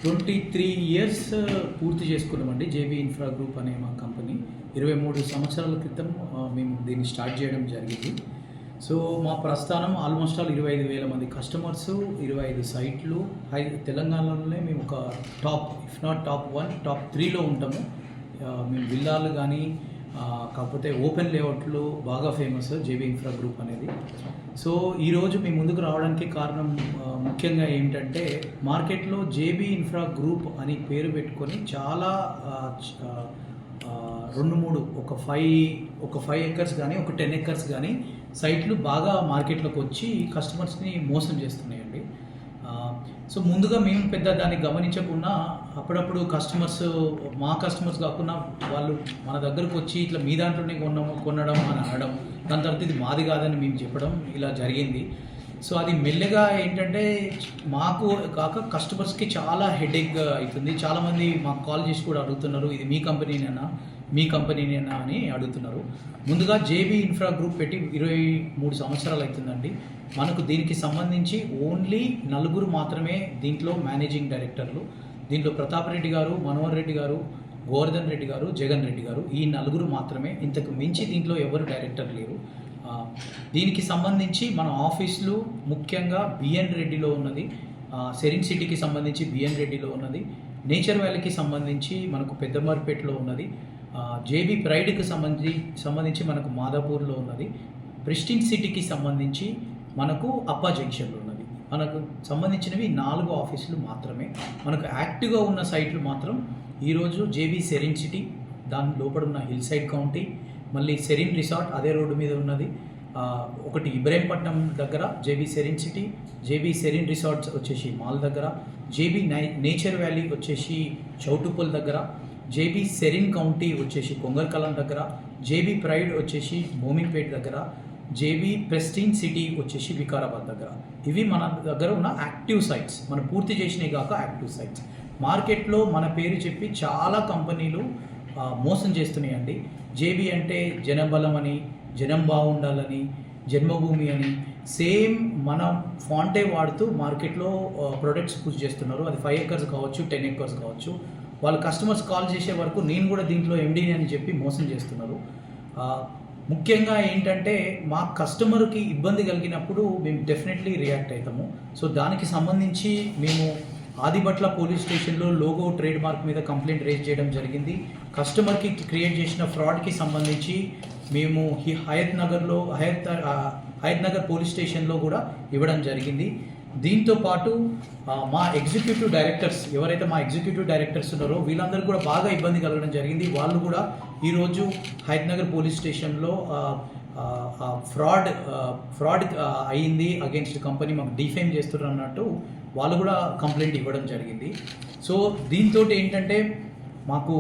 23 years పూర్తి చేసుకున్నామండి. JB infra group అనే మా కంపెనీ 23 సంవత్సరాల క్రితం మేము దీన్ని స్టార్ట్ చేయడం జరిగింది. సో మా ప్రస్థానం ఆల్మోస్ట్ 25,000 మంది కస్టమర్స్, 25 సైట్లు. తెలంగాణలోనే మేము ఒక top, if not top 1, top 3లో ఉంటాము. మేము విల్లాలు కానీ కాకపోతే ఓపెన్ లేఅవుట్లు బాగా ఫేమస్ జేబీ ఇన్ఫ్రా గ్రూప్ అనేది. సో ఈరోజు మీ ముందుకు రావడానికి కారణం ముఖ్యంగా ఏంటంటే, మార్కెట్లో జేబీ ఇన్ఫ్రా గ్రూప్ అని పేరు పెట్టుకొని చాలా 2-3 ఒక 5 ఎకర్స్ కానీ ఒక 10 ఎకర్స్ కానీ సైట్లు బాగా మార్కెట్లోకి వచ్చి కస్టమర్స్ని మోసం చేస్తున్నాయండి. సో ముందుగా మేము పెద్ద దాన్ని గమనించకుండా అప్పుడప్పుడు మా కస్టమర్స్ కాకుండా వాళ్ళు మన దగ్గరకు వచ్చి ఇట్లా మీ దాంట్లోనే కొనడం అని అనడం, దాని తర్వాత ఇది మాది కాదని మేము చెప్పడం ఇలా జరిగింది. సో అది మెల్లగా ఏంటంటే మాకు కాక కస్టమర్స్కి చాలా హెడేక్ అవుతుంది. చాలామంది మాకు కాల్ చేసి కూడా అడుగుతున్నారు, ఇది మీ కంపెనీనేనా అని అడుగుతున్నారు. ముందుగా జేబీ ఇన్ఫ్రా గ్రూప్ పెట్టి 23 సంవత్సరాలు అవుతుందండి. మనకు దీనికి సంబంధించి ఓన్లీ 4 మాత్రమే దీంట్లో మేనేజింగ్ డైరెక్టర్లు. దీంట్లో ప్రతాప్ రెడ్డి గారు, మనోహర్ రెడ్డి గారు, గోవర్ధన్ రెడ్డి గారు, జగన్ రెడ్డి గారు, ఈ 4 మాత్రమే. ఇంతకు మించి దీంట్లో ఎవరు డైరెక్టర్ లేరు. దీనికి సంబంధించి మన ఆఫీసులు ముఖ్యంగా బిఎన్ రెడ్డిలో ఉన్నది, సెరిన్ సిటీకి సంబంధించి బిఎన్ రెడ్డిలో ఉన్నది, నేచర్ వ్యాలీకి సంబంధించి మనకు పెద్దమర్పేటలో ఉన్నది, జేబీ ప్రైడ్కి సంబంధించి మనకు మాదాపూర్లో ఉన్నది, ప్రెస్టీజ్ సిటీకి సంబంధించి మనకు అప్పా జంక్షన్లో ఉన్నది. మనకు సంబంధించినవి 4 ఆఫీసులు మాత్రమే. మనకు యాక్టివ్గా ఉన్న సైట్లు మాత్రం ఈరోజు జేబీ సెరిన్ సిటీ, దాని లోపల ఉన్న హిల్ సైడ్ కౌంటీ, మళ్ళీ సెరిన్ రిసార్ట్ అదే రోడ్డు మీద ఉన్నది, ఒకటి ఇబ్రహీంపట్నం దగ్గర JB serene city, JB serene resorts వచ్చేసి మాల్ దగ్గర, జేబీ నేచర్ వ్యాలీ వచ్చేసి చౌటుప్పల్ దగ్గర, జేబీ సెరిన్ కౌంటీ వచ్చేసి కొంగల్కలాన్ దగ్గర, జేబీ ప్రైడ్ వచ్చేసి మోమిన్పేట్ దగ్గర, జేబీ ప్రెస్టీజ్ సిటీ వచ్చేసి వికారాబాద్ దగ్గర. ఇవి మన దగ్గర ఉన్న యాక్టివ్ సైట్స్, మనం పూర్తి చేసినవి కాక యాక్టివ్ సైట్స్. మార్కెట్లో మన పేరు చెప్పి చాలా కంపెనీలు మోసం చేస్తున్నాయండి. జేబీ అంటే జనబలం అని, జనం బాగుండాలని, జన్మభూమి అని సేమ్ మన ఫాంటే వాడుతూ మార్కెట్లో ప్రొడక్ట్స్ పుష్ చేస్తున్నారు. అది 5 ఎకర్స్ కావచ్చు, 10 ఎకర్స్ కావచ్చు. వాళ్ళ కస్టమర్స్ కాల్ చేసే వరకు నేను కూడా దీంట్లో ఎండీని అని చెప్పి మోసం చేస్తున్నారు. ముఖ్యంగా ఏంటంటే మా కస్టమర్కి ఇబ్బంది కలిగినప్పుడు మేము డెఫినెట్లీ రియాక్ట్ అవుతాము. సో దానికి సంబంధించి మేము ఆదిబట్ల పోలీస్ స్టేషన్లో లోగో ట్రేడ్ మార్క్ మీద కంప్లైంట్ రేజ్ చేయడం జరిగింది. కస్టమర్కి క్రియేట్ చేసిన ఫ్రాడ్కి సంబంధించి మేము హయత్ నగర్ పోలీస్ స్టేషన్లో కూడా ఇవ్వడం జరిగింది. దీంతో పాటు మా ఎగ్జిక్యూటివ్ డైరెక్టర్స్ ఎవరైతే మా ఎగ్జిక్యూటివ్ డైరెక్టర్స్ ఉన్నారో వీళ్ళందరూ కూడా బాగా ఇబ్బంది కలగడం జరిగింది. వాళ్ళు కూడా ఈరోజు హయత్ నగర్ పోలీస్ స్టేషన్లో ఫ్రాడ్ అయ్యింది అగేన్స్ట్ కంపెనీ, మాకు డిఫేమ్ చేస్తున్నారు అన్నట్టు వాళ్ళు కూడా కంప్లైంట్ ఇవ్వడం జరిగింది. సో దీంతో ఏంటంటే మాకు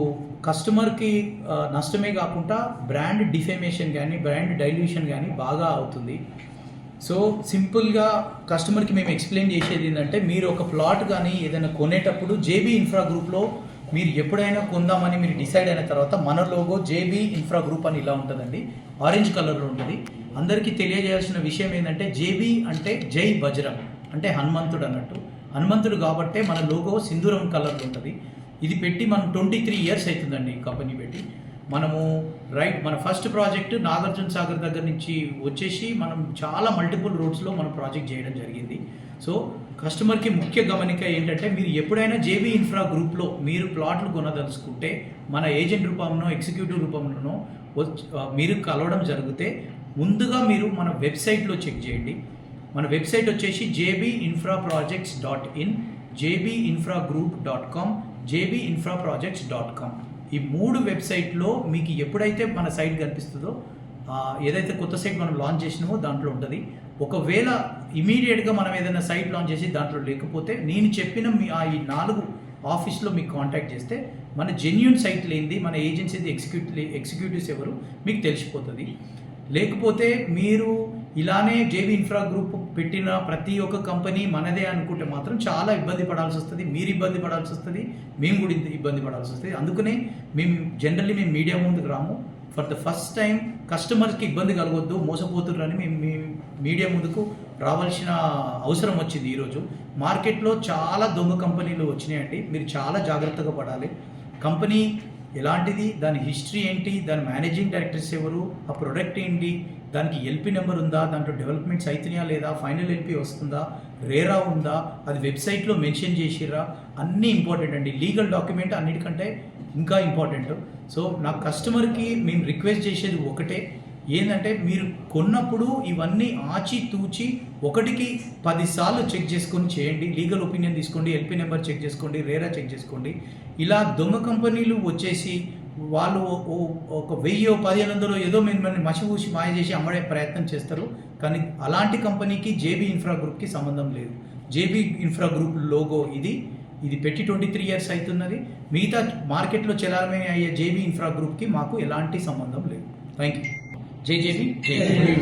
కస్టమర్కి నష్టమే కాకుండా బ్రాండ్ డిఫేమేషన్ కానీ బ్రాండ్ డైల్యూషన్ కానీ బాగా అవుతుంది. సో సింపుల్గా కస్టమర్కి మేము ఎక్స్ప్లెయిన్ చేసేది ఏంటంటే, మీరు ఒక ప్లాట్ కానీ ఏదైనా కొనేటప్పుడు జేబీ ఇన్ఫ్రా గ్రూప్లో మీరు ఎప్పుడైనా కొందామని మీరు డిసైడ్ అయిన తర్వాత మన లోగో జేబీ ఇన్ఫ్రా గ్రూప్ అని ఇలా ఉంటుందండి, ఆరెంజ్ కలర్లో ఉంటుంది. అందరికీ తెలియజేయాల్సిన విషయం ఏంటంటే, జేబీ అంటే జై బజరంగ్ అంటే హనుమంతుడు అన్నట్టు. హనుమంతుడు కాబట్టే మన లోగో సింధూరం కలర్లో ఉంటుంది. ఇది పెట్టి మనం 23 ఇయర్స్ అవుతుందండి కంపెనీ పెట్టి. మన ఫస్ట్ ప్రాజెక్ట్ నాగార్జున సాగర్ దగ్గర నుంచి వచ్చేసి మనం చాలా మల్టిపుల్ రోడ్స్లో మనం ప్రాజెక్ట్ చేయడం జరిగింది. సో కస్టమర్కి ముఖ్య గమనిక ఏంటంటే, మీరు ఎప్పుడైనా జేబీ ఇన్ఫ్రా గ్రూప్లో మీరు ప్లాట్లు కొనదలుచుకుంటే మన ఏజెంట్ రూపంలో ఎగ్జిక్యూటివ్ రూపంలోనో మీరు కలవడం జరిగితే ముందుగా మీరు మన వెబ్సైట్లో చెక్ చేయండి. మన వెబ్సైట్ వచ్చేసి jbinfraprojects.in, jbinfragroup.com, jbinfraprojects.com. ఈ 3 వెబ్సైట్లో మీకు ఎప్పుడైతే మన సైట్ కనిపిస్తుందో, ఏదైతే కొత్త సైట్ మనం లాంచ్ చేసినామో దాంట్లో ఉంటుంది. ఒకవేళ ఇమీడియట్గా మనం ఏదైనా సైట్ లాంచ్ చేసి దాంట్లో లేకపోతే నేను చెప్పిన ఈ 4 ఆఫీస్లో మీకు కాంటాక్ట్ చేస్తే మన జెన్యూన్ సైట్ లేనిది, మన ఏజెన్సీ ఎగ్జిక్యూటివ్స్ ఎవరు మీకు తెలిసిపోతుంది. లేకపోతే మీరు ఇలానే జేబీ ఇన్ఫ్రా గ్రూప్ పెట్టిన ప్రతి ఒక్క కంపెనీ మనదే అనుకుంటే మాత్రం చాలా ఇబ్బంది పడాల్సి వస్తుంది. మీరు ఇబ్బంది పడాల్సి వస్తుంది, మేము కూడా ఇబ్బంది పడాల్సి వస్తుంది. అందుకనే మేము మీడియా ముందుకు రాము. ఫర్ ద ఫస్ట్ టైం కస్టమర్స్కి ఇబ్బంది కలగొద్దు, మోసపోతుర్రని మేము మీడియా ముందుకు రావాల్సిన అవసరం వచ్చింది. ఈరోజు మార్కెట్లో చాలా దొంగ కంపెనీలు వచ్చినాయండి. మీరు చాలా జాగ్రత్తగా పడాలి. కంపెనీ ఎలాంటిది, దాని హిస్టరీ ఏంటి, దాని మేనేజింగ్ డైరెక్టర్స్ ఎవరు, ఆ ప్రొడక్ట్ ఏంటి, దానికి ఎల్పి నెంబర్ ఉందా, దాంట్లో డెవలప్మెంట్స్ అవుతున్నాయా లేదా, ఫైనల్ ఎల్పి వస్తుందా, రేరా ఉందా, అది వెబ్సైట్లో మెన్షన్ చేసిర్రా, అన్నీ ఇంపార్టెంట్ అండి. లీగల్ డాక్యుమెంట్ అన్నిటికంటే ఇంకా ఇంపార్టెంట్. సో నా కస్టమర్కి మేము రిక్వెస్ట్ చేసేది ఒకటే, ఏంటంటే మీరు కొన్నప్పుడు ఇవన్నీ ఆచితూచి 1కి 10 సార్లు చెక్ చేసుకొని చేయండి. లీగల్ ఒపీనియన్ తీసుకోండి, ఎల్పి నెంబర్ చెక్ చేసుకోండి, రేరా చెక్ చేసుకోండి. ఇలా దొంగ కంపెనీలు వచ్చేసి వాళ్ళు ఒక 1000 1500 ఏదో మిమ్మల్ని మసిపూసి మాయ చేసి అమ్మడే ప్రయత్నం చేస్తారు. కానీ అలాంటి కంపెనీకి జేబీ ఇన్ఫ్రా గ్రూప్కి సంబంధం లేదు. జేబీ ఇన్ఫ్రా గ్రూప్ లోగో ఇది పెట్టి 23 ఇయర్స్ అవుతున్నది. మిగతా మార్కెట్లో చెలారమే అయ్యే జేబీ ఇన్ఫ్రా గ్రూప్కి మాకు ఎలాంటి సంబంధం లేదు. Thank you. జై జేబీ, జై జేబీ.